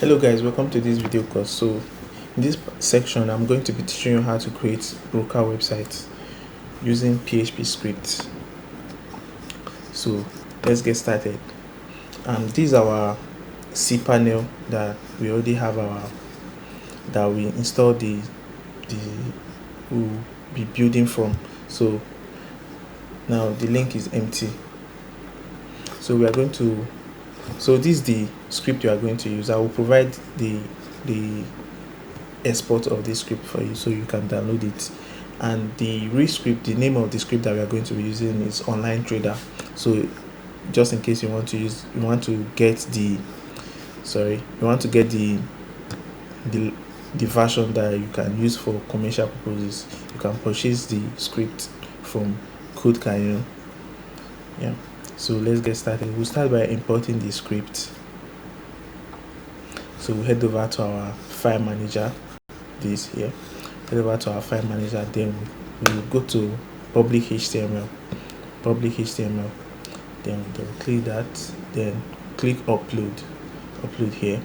Hello guys, welcome to this video course. So in this section I'm going to be teaching you how to create broker websites using PHP script. So let's get started. This is our cPanel that we already have that we installed the we'll be building from. So now the link is empty. So we are going to this is the script you are going to use. I will provide the export of this script for you so you can download it. And the real script, the name of the script that we are going to be using is Online Trader. So just in case you want to get the version that you can use for commercial purposes, you can purchase the script from Code Canyon. Yeah. So let's get started. We'll start by importing the script. So we'll head over to our file manager, this here. Head over to our file manager, then we'll go to public HTML. Then we'll click that, then click upload here.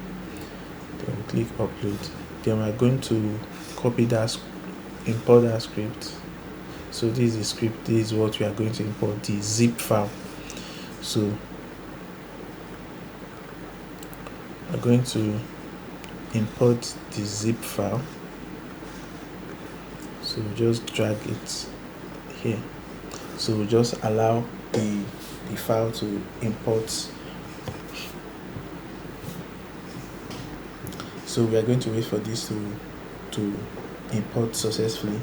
Then we'll click upload. Then we're going to copy that, import that script. So this is the script. This is what we are going to import, the zip file. So we're going to import the zip file. So just drag it here. So just allow the file to import. So we are going to wait for this to import successfully.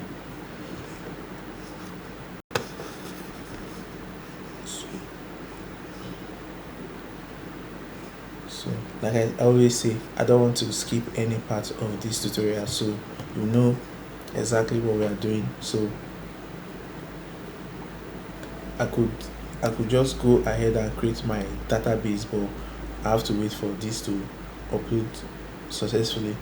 So like I always say, I don't want to skip any part of this tutorial, so you know exactly what we are doing. So I could just go ahead and create my database, but I have to wait for this to upload successfully.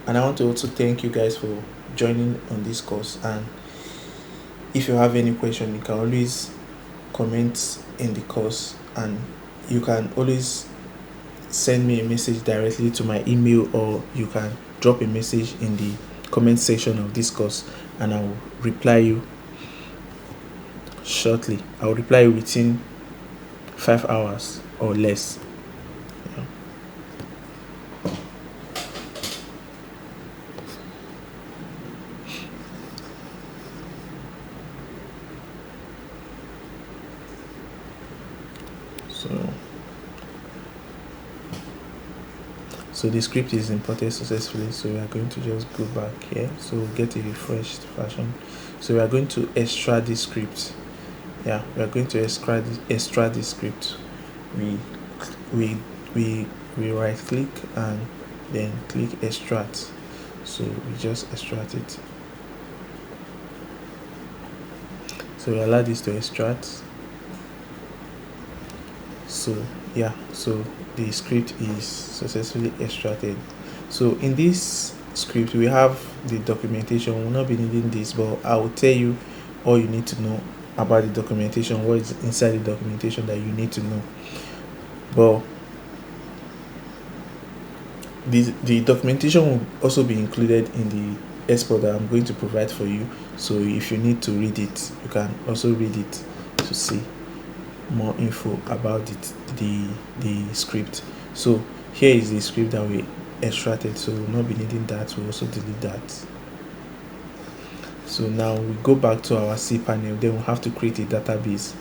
And I want to also thank you guys for joining on this course. And if you have any question, you can always comment in the course, and you can always send me a message directly to my email, or you can drop a message in the comment section of this course, and I will reply you shortly. I will reply you within 5 hours or less. So the script is imported successfully. So we are going to just go back here. So we'll get a refreshed version. So we are going to extract this script. Yeah, we are going to extract this script. We right click and then click extract. So we just extract it. So we allow this to extract. So yeah, so the script is successfully extracted. So in this script we have the documentation. We'll not be needing this, but I will tell you all you need to know about the documentation, what is inside the documentation that you need to know. But the documentation will also be included in the export that I'm going to provide for you. So if you need to read it, you can also read it to see more info about the script. So here is the script that we extracted, so we'll not be needing that. We'll also delete that. So now we go back to our cPanel, then we'll have to create a database.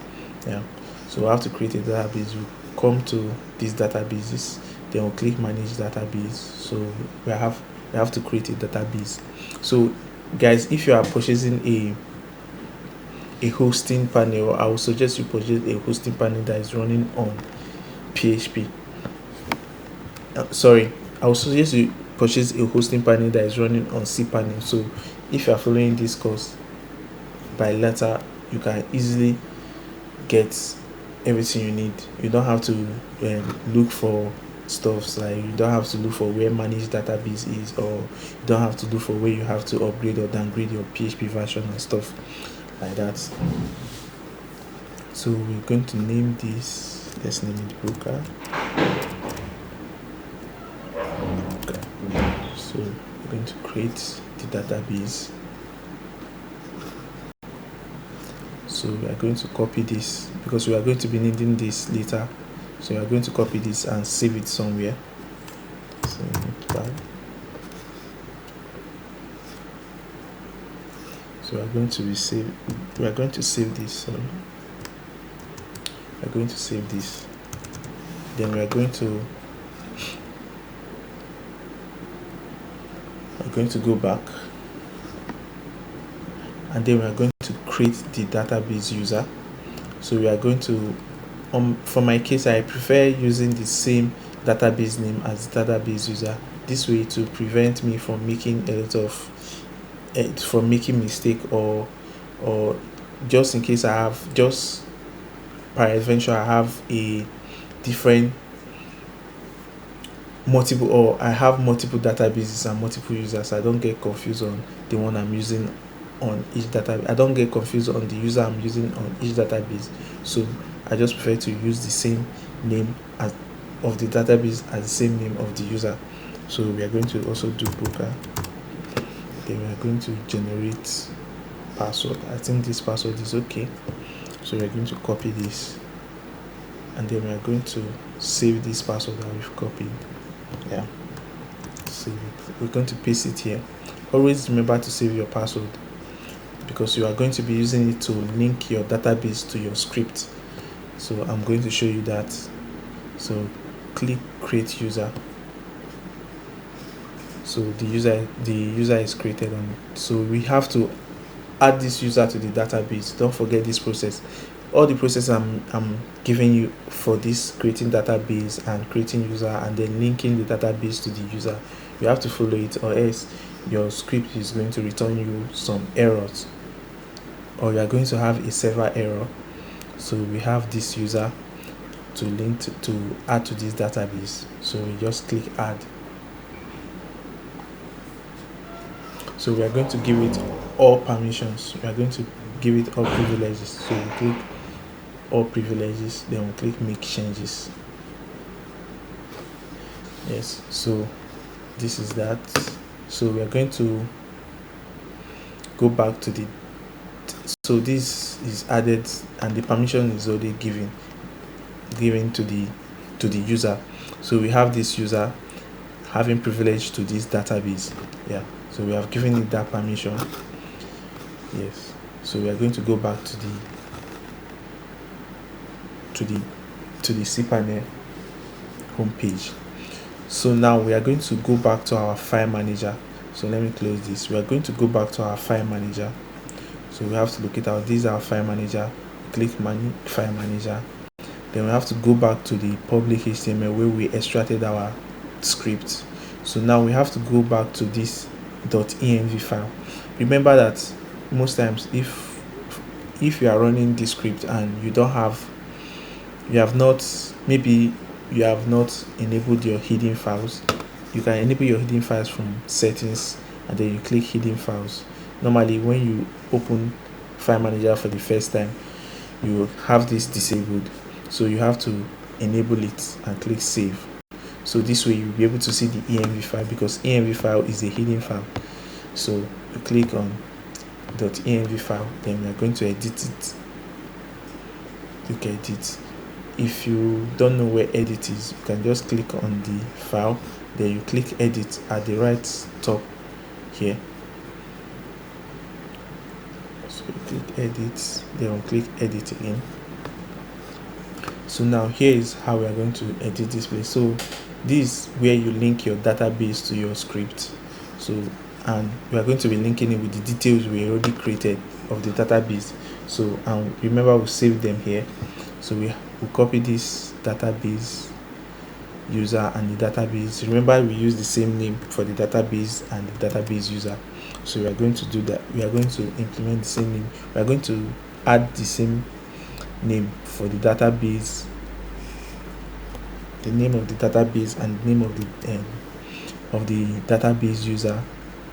Yeah, so we'll have to create a database. We'll come to these databases, then we'll click manage database. So we have to create a database. So guys, if you are purchasing a hosting panel, I would suggest you purchase a hosting panel that is running on PHP. I would suggest you purchase a hosting panel that is running on cPanel. So if you are following this course by letter, you can easily get everything you need. You don't have to look for stuffs, like you don't have to look for where managed database is, or you don't have to look for where you have to upgrade or downgrade your PHP version and stuff like that. So we're going to name this, let's name it broker. Okay. So we're going to create the database. So we are going to copy this because we are going to be needing this later. So we are going to copy this and save it somewhere. So we are going to save this. Sorry. We are going to save this. Then we are going to go back, and then we are going to create the database user. So we are going to, for my case, I prefer using the same database name as the database user. This way to prevent me from making making mistake, or just in case I have, just peradventure I have a different multiple, or I have multiple databases and multiple users. I don't get confused on the one I'm using on each database. I don't get confused on the user I'm using on each database. So I just prefer to use the same name of the database as the same name of the user. So we are going to also do broker. Then we are going to generate password. I think this password is okay. So we are going to copy this, and then we are going to save this password that we've copied. Yeah, save it. We're going to paste it here. Always remember to save your password, because you are going to be using it to link your database to your script. So I'm going to show you that. So click create user. So the user is created on it. So we have to add this user to the database. Don't forget this process. All the process I'm giving you for this creating database and creating user and then linking the database to the user, you have to follow it, or else your script is going to return you some errors, or you are going to have a server error. So we have this user to link to add to this database. So we just click add. So we are going to give it all permissions. We are going to give it all privileges. So we click all privileges, then we click make changes. Yes, so this is that. So we are going to go back to the, so this is added and the permission is already given to the user. So we have this user having privilege to this database. Yeah, so we have given it that permission. Yes, so we are going to go back to the cPanel homepage. So now we are going to go back to our file manager. So let me close this. We are going to go back to our file manager. So we have to locate out, this is our file manager. Click file manager. Then we have to go back to the public HTML where we extracted our script. So now we have to go back to this .env file. Remember that most times if you are running this script and you have not enabled your hidden files, you can enable your hidden files from settings, and then you click hidden files. Normally when you open file manager for the first time, you have this disabled, so you have to enable it and click save. So this way you'll be able to see the env file, because env file is a hidden file. So you click on .env file, then we are going to edit it. Click edit. If you don't know where edit is, you can just click on the file, then you click edit at the right top here. So you click edit, then we'll click edit again. So now here is how we are going to edit this place. So this is where you link your database to your script. So, and we are going to be linking it with the details we already created of the database. So, and remember we saved them here. So we copy this database user and the database. Remember we use the same name for the database and the database user. So we are going to do that. We are going to implement the same name. We are going to add the same name for the database the name of the database and the name of the database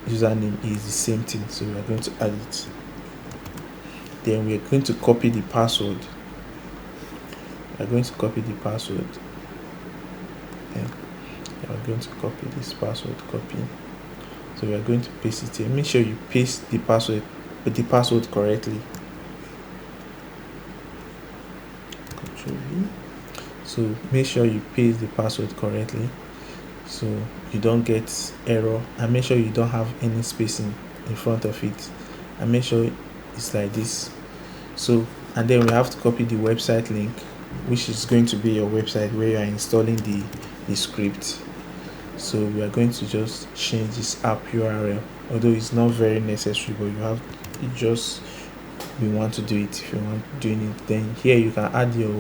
username is the same thing, so we are going to add it. Then we are going to copy the password. We are going to copy the password. And we are going to copy this password. Copy. So we are going to paste it here. Make sure you paste the password correctly. Control V. So make sure you paste the password correctly, so you don't get error, and make sure you don't have any spacing in front of it, and make sure it's like this. So, and then we have to copy the website link, which is going to be your website where you are installing the script. So we are going to just change this app URL, although it's not very necessary, but we want to do it if you want doing it. Then here you can add your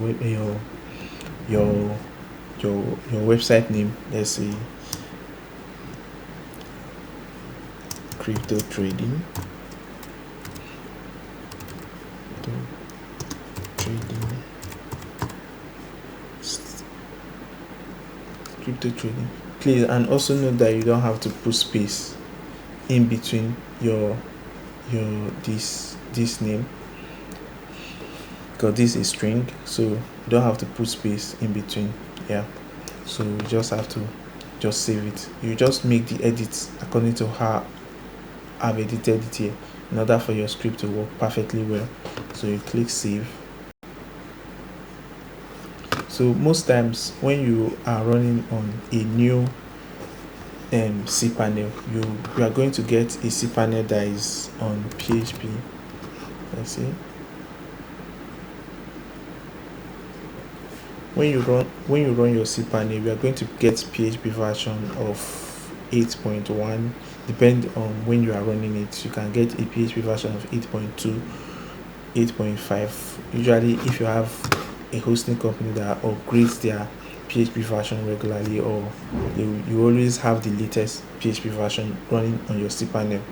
website name. Let's say crypto trading. Crypto trading. Please, and also note that you don't have to put space in between your this name, because this is string, so you don't have to put space in between. Yeah, so you just have to just save it. You just make the edits according to how I've edited it here in order for your script to work perfectly well. So you click save. So most times when you are running on a new cPanel, you are going to get a cPanel that is on PHP. Let's see. When you run your cPanel, you are going to get PHP version of 8.1. Depending on when you are running it, you can get a PHP version of 8.2, 8.5. Usually, if you have a hosting company that upgrades their PHP version regularly, or you always have the latest PHP version running on your cPanel.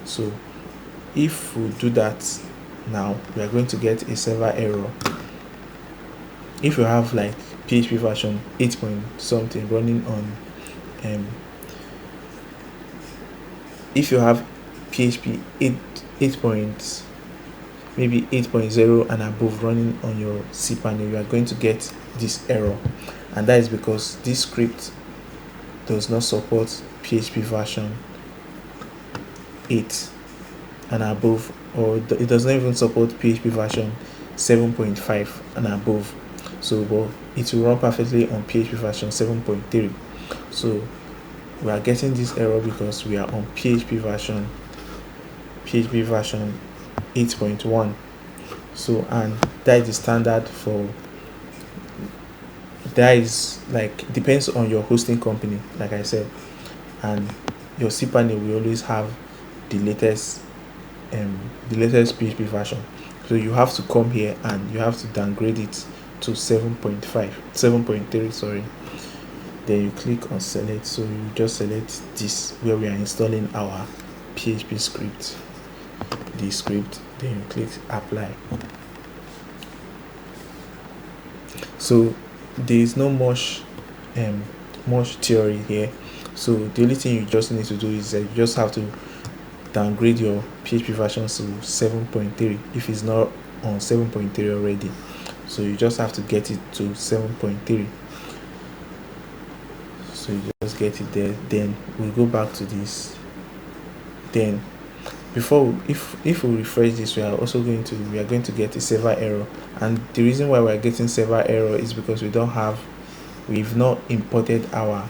So if we do that now, we are going to get a server error. If you have like PHP version 8 point something running on if you have PHP 8 maybe 8.0 and above running on your cPanel, you are going to get this error, and that is because this script does not support PHP version 8 and above, or it does not even support PHP version 7.5 and above. So but it will run perfectly on PHP version 7.3. so we are getting this error because we are on PHP version 8.1. so, and that is the standard for that is like depends on your hosting company, like I said, and your cPanel will always have the latest PHP version. So you have to come here and you have to downgrade it to 7.3, sorry. Then you click on select. So you just select this where we are installing our PHP script, the script. Then you click apply. So there is no much theory here. So the only thing you just need to do is that you just have to downgrade your PHP version to 7.3 if it's not on 7.3 already. So you just have to get it to 7.3. So you just get it there. Then we'll go back to this. Then before if we refresh this, we are going to get a server error, and the reason why we're getting server error is because we've not imported our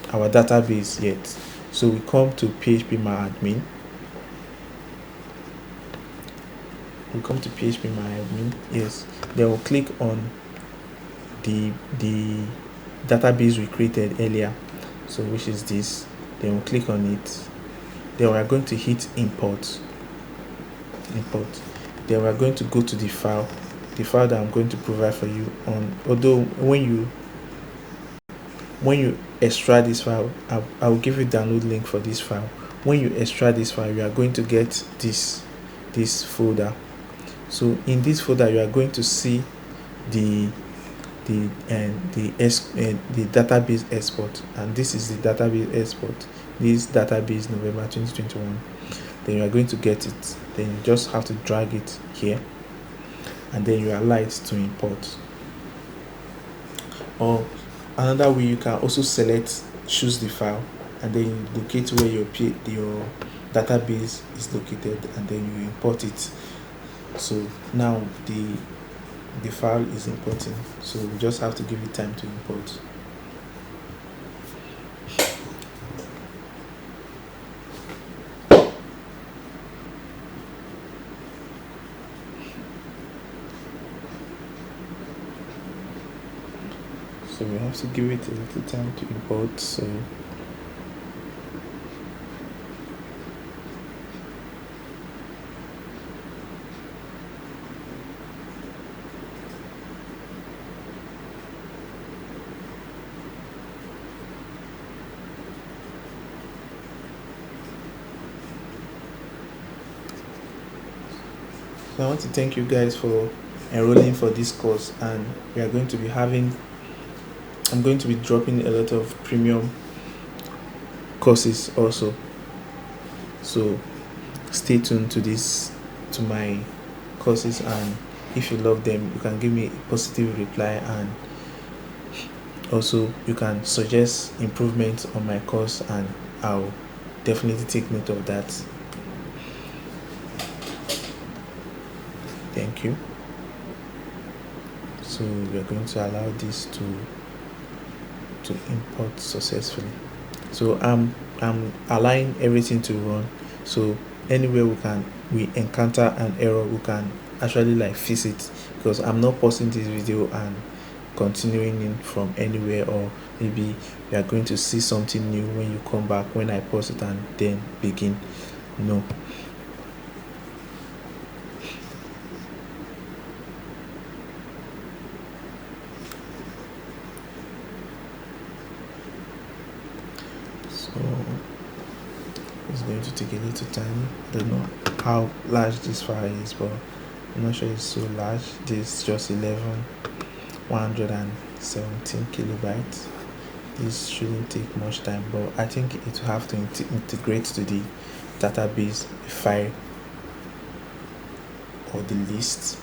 database yet. So we come to phpMyAdmin. Yes, then we'll click on the database we created earlier, so which is this. Then we'll click on it. Then we are going to hit import. Then we are going to go to the file that I'm going to provide for you on. Although when you extract this file, I will give you download link for this file. When you extract this file, you are going to get this folder. So in this folder, you are going to see the the database export, and this is the database export. This database November 2021. Then you are going to get it. Then you just have to drag it here, and then you allow it to import. Or another way, you can also choose the file, and then you locate where your database is located, and then you import it. So now the file is importing, so we just have to give it time to import. So we have to give it a little time to import. So I want to thank you guys for enrolling for this course, and we are going to be I'm going to be dropping a lot of premium courses also. So stay tuned to my courses, and if you love them, you can give me a positive reply, and also you can suggest improvements on my course, and I'll definitely take note of that. Thank you. So we're going to allow this to import successfully. So I'm allowing everything to run. So anywhere we encounter an error, we can actually fix it, because I'm not pausing this video and continuing in from anywhere, or maybe you are going to see something new when you come back when I pause it and then begin. No. So it's going to take a little time. I don't know how large this file is, but I'm not sure it's so large. This is just 117 kilobytes. This shouldn't take much time, but I think it will have to integrate to the database file or the list.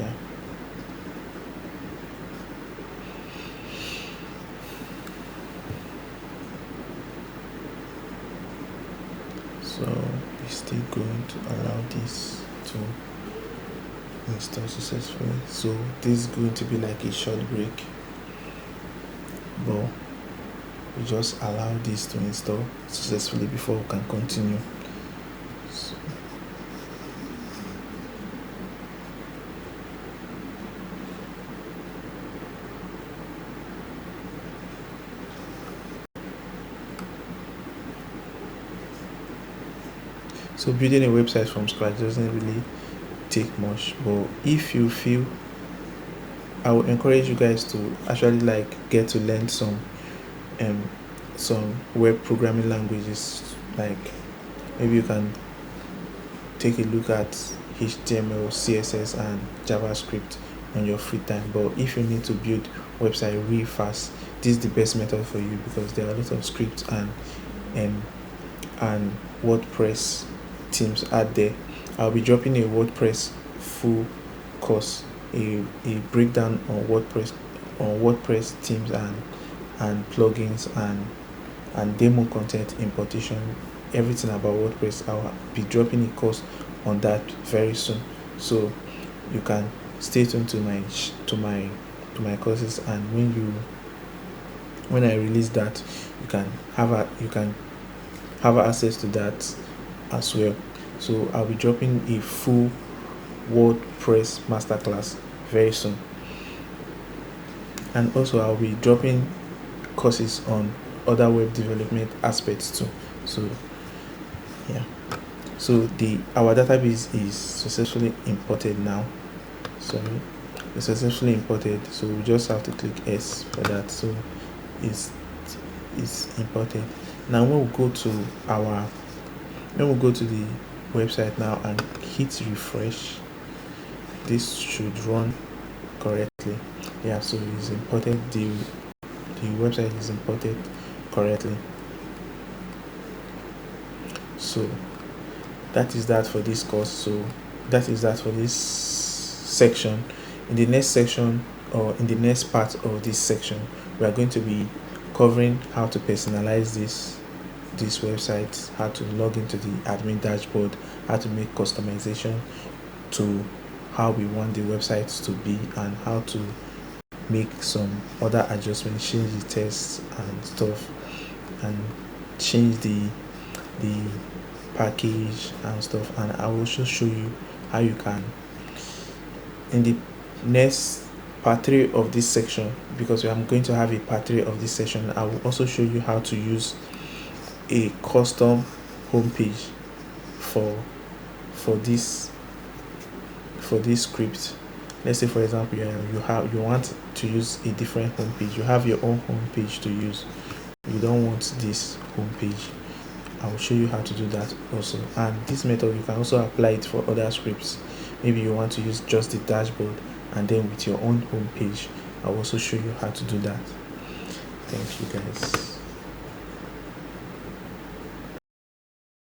Yeah. So we're still going to allow this to install successfully. So this is going to be like a short break, but we just allow this to install successfully before we can continue. So building a website from scratch doesn't really take much, but if you feel, I would encourage you guys to actually get to learn some web programming languages. Like maybe you can take a look at HTML, CSS, and JavaScript on your free time. But if you need to build website really fast, this is the best method for you, because there are a lot of scripts and WordPress themes out there. I'll be dropping a WordPress full course, a breakdown on WordPress themes and plugins and demo content importation, everything about WordPress. I'll be dropping a course on that very soon, so you can stay tuned to my courses, and when I release that, you can have access to that as well. So I'll be dropping a full WordPress masterclass very soon, and also I'll be dropping courses on other web development aspects too. So yeah, so our database is successfully imported now. Sorry, it's successfully imported, so we just have to click S for that. So it's imported. Now when we go to the website now and hit refresh, this should run correctly. Yeah, so it's imported, the website is imported correctly. So that is that for this course. So that is that for this section. In the next section, or in the next part of this section, we are going to be covering how to personalize this website, how to log into the admin dashboard, how to make customization to how we want the website to be, and how to make some other adjustments, change the text and stuff, and change the package and stuff. And I will also show you how you can, in the next part 3 of this section, because I'm going to have a part 3 of this session, I will also show you how to use a custom homepage for this script. Let's say, for example, you want to use a different homepage. You have your own homepage to use. You don't want this homepage. I will show you how to do that also. And this method, you can also apply it for other scripts. Maybe you want to use just the dashboard and then with your own homepage. I will also show you how to do that. Thank you guys.